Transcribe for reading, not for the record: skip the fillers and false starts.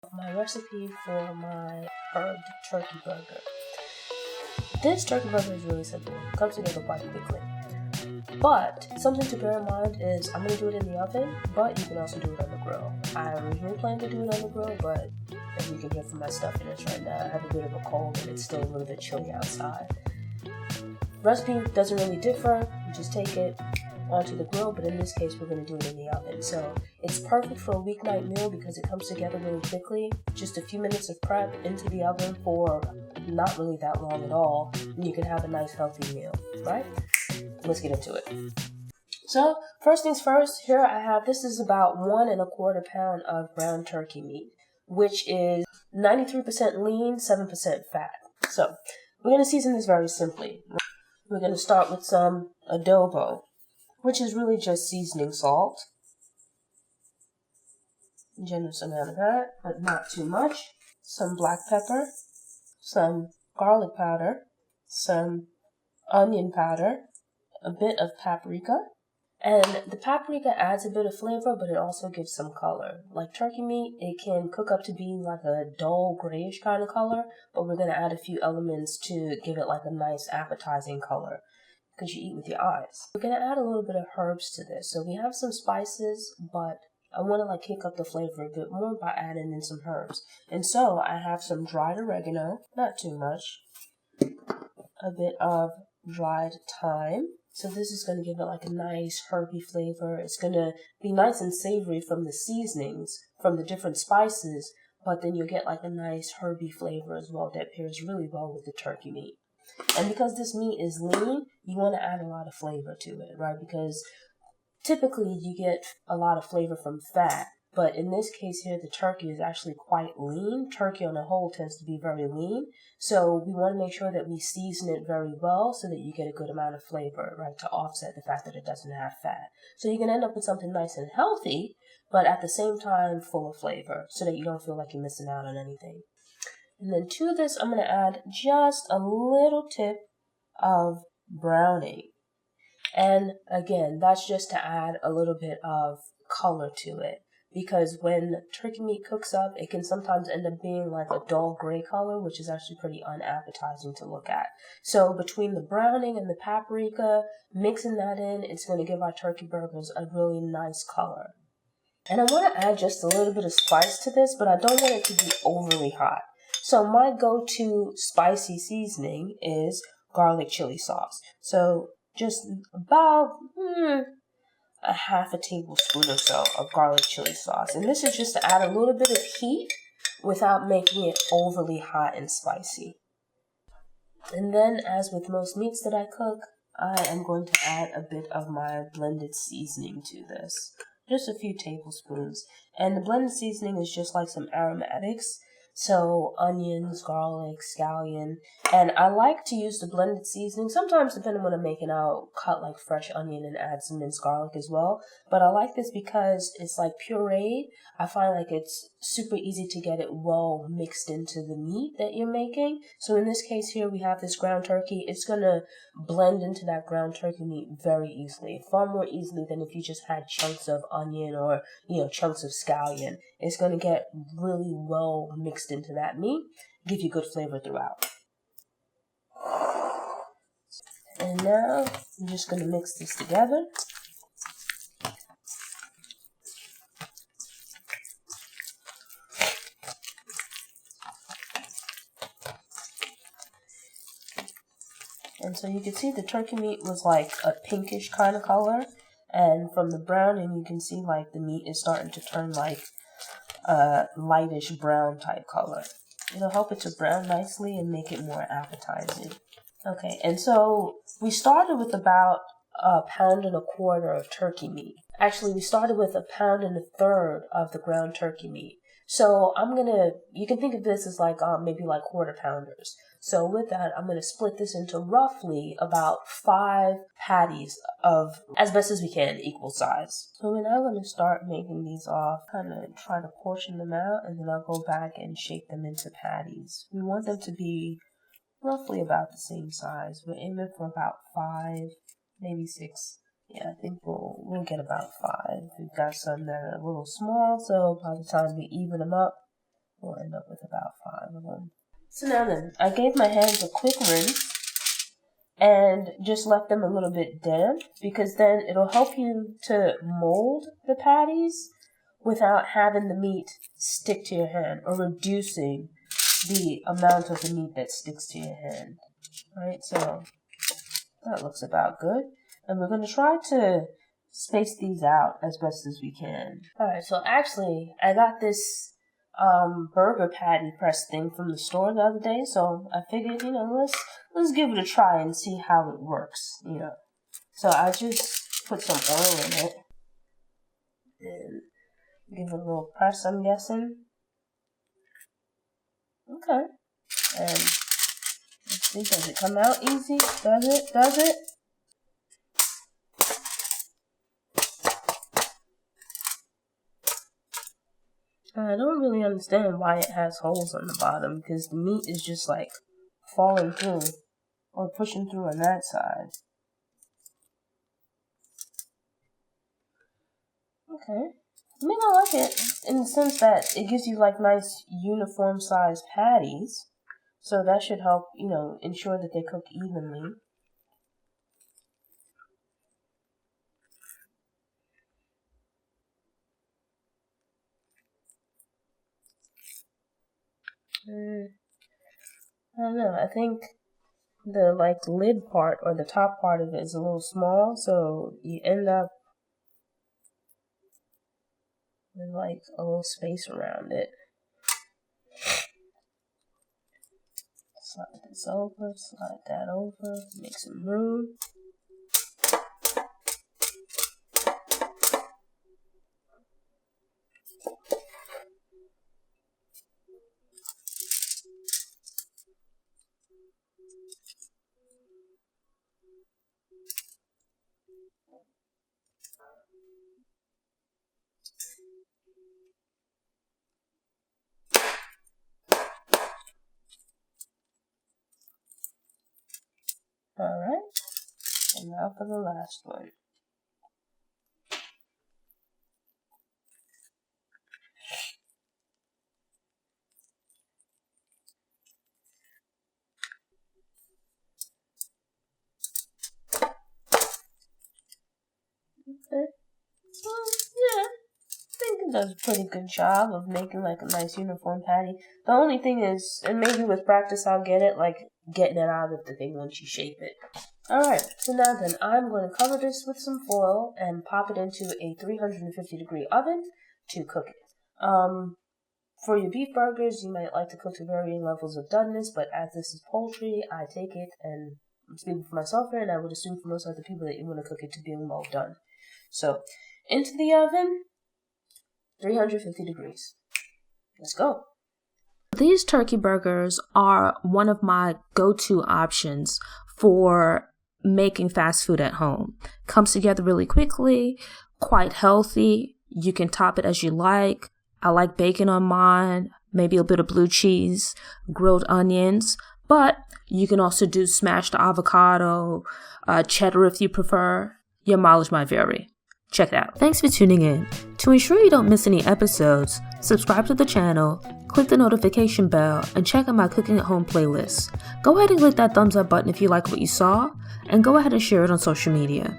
My recipe for my herbed turkey burger. This turkey burger is really simple. It comes together quite quickly. But something to bear in mind is I'm going to do it in the oven, but you can also do it on the grill. I originally planned to do it on the grill, but as you can hear from my stuffiness right now, I have a bit of a cold and it's still a little bit chilly outside. Recipe doesn't really differ. You just take it onto the grill, but in this case we're going to do it in the oven. So it's perfect for a weeknight meal because it comes together really quickly. Just a few minutes of prep into the oven for not really that long at all, and you can have a nice healthy meal, right? Let's get into it. So first things first, here I have, this is about 1 1/4 pound of ground turkey meat, which is 93% lean, 7% fat. So we're going to season this very simply. We're going to start with some adobo, which is really just seasoning salt. Generous amount of that, but not too much. Some black pepper, some garlic powder, some onion powder, a bit of paprika. And the paprika adds a bit of flavor, but it also gives some color. Like turkey meat, it can cook up to being like a dull grayish kind of color, but we're going to add a few elements to give it like a nice appetizing color, because you eat with your eyes. We're going to add a little bit of herbs to this. So we have some spices, but I want to kick up the flavor a bit more by adding in some herbs. And so I have some dried oregano, not too much, a bit of dried thyme. So this is going to give it like a nice herby flavor. It's going to be nice and savory from the seasonings, from the different spices, but then you'll get like a nice herby flavor as well that pairs really well with the turkey meat. And because this meat is lean, you want to add a lot of flavor to it, right? Because typically you get a lot of flavor from fat, but in this case here, the turkey is actually quite lean. Turkey on the whole tends to be very lean, so we want to make sure that we season it very well so that you get a good amount of flavor, right, to offset the fact that it doesn't have fat. So you can end up with something nice and healthy, but at the same time full of flavor, so that you don't feel like you're missing out on anything. And then to this, I'm going to add just a little tip of browning. And again, that's just to add a little bit of color to it. Because when turkey meat cooks up, it can sometimes end up being like a dull gray color, which is actually pretty unappetizing to look at. So between the browning and the paprika, mixing that in, it's going to give our turkey burgers a really nice color. And I want to add just a little bit of spice to this, but I don't want it to be overly hot. So my go-to spicy seasoning is garlic chili sauce. So just about a half a tablespoon or so of garlic chili sauce. And this is just to add a little bit of heat without making it overly hot and spicy. And then, as with most meats that I cook, I am going to add a bit of my blended seasoning to this. Just a few tablespoons. And the blended seasoning is just like some aromatics. So onions, garlic, scallion. And I like to use the blended seasoning. Sometimes, depending on what I'm making, I'll cut like fresh onion and add some minced garlic as well. But I like this because it's like pureed. I find like it's super easy to get it well mixed into the meat that you're making. So in this case here, we have this ground turkey. It's going to blend into that ground turkey meat very easily. Far more easily than if you just had chunks of onion or, chunks of scallion. It's going to get really well mixed into that meat, give you good flavor throughout. And now I'm just going to mix this together. And so you can see the turkey meat was like a pinkish kind of color. And from the browning, you can see like the meat is starting to turn like a lightish brown type color. It'll help it to brown nicely and make it more appetizing. Okay, and so we started with about 1.25 pounds of turkey meat. Actually, we started with 1.33 pounds of the ground turkey meat. So you can think of this as like maybe like quarter pounders. So with that, I'm going to split this into roughly about 5 patties of, as best as we can, equal size. So we're now going to start making these off, kind of try to portion them out, and then I'll go back and shape them into patties. We want them to be roughly about the same size. We're aiming for about 5, maybe 6. Yeah, I think we'll get about 5. We've got some that are a little small, so by the time we even them up, We'll end up with about 5 of them. So now then, I gave my hands a quick rinse and just left them a little bit damp, because then it'll help you to mold the patties without having the meat stick to your hand, or reducing the amount of the meat that sticks to your hand. Right, so that looks about good. And we're going to try to space these out as best as we can. Alright, so actually, I got this burger patty press thing from the store the other day, so I figured, let's give it a try and see how it works, So I just put some oil in it and give it a little press, I'm guessing. Okay. And let's see, does it come out easy? Does it? I don't really understand why it has holes on the bottom, because the meat is just like falling through or pushing through on that side. Okay. I mean, I like it in the sense that it gives you like nice uniform sized patties. So that should help, ensure that they cook evenly. I don't know, I think the lid part or the top part of it is a little small, so you end up with a little space around it. Slide this over, slide that over, make some room. Alright, and now for the last one. Okay, so yeah, I think it does a pretty good job of making a nice uniform patty. The only thing is, and maybe with practice I'll get it, getting it out of the thing once you shape it. Alright, so now then, I'm going to cover this with some foil and pop it into a 350-degree oven to cook it. For your beef burgers, you might like to cook to varying levels of doneness, but as this is poultry, I take it, and I'm speaking for myself here, and I would assume for most other people that you want to cook it to being well done. So, into the oven, 350 degrees. Let's go. These turkey burgers are one of my go-to options for making fast food at home. Comes together really quickly, quite healthy. You can top it as you like. I like bacon on mine, maybe a bit of blue cheese, grilled onions, but you can also do smashed avocado, cheddar if you prefer. Your mileage might vary. Check it out. Thanks for tuning in. To ensure you don't miss any episodes, subscribe to the channel, click the notification bell, and check out my cooking at home playlist. Go ahead and click that thumbs up button if you like what you saw, and go ahead and share it on social media.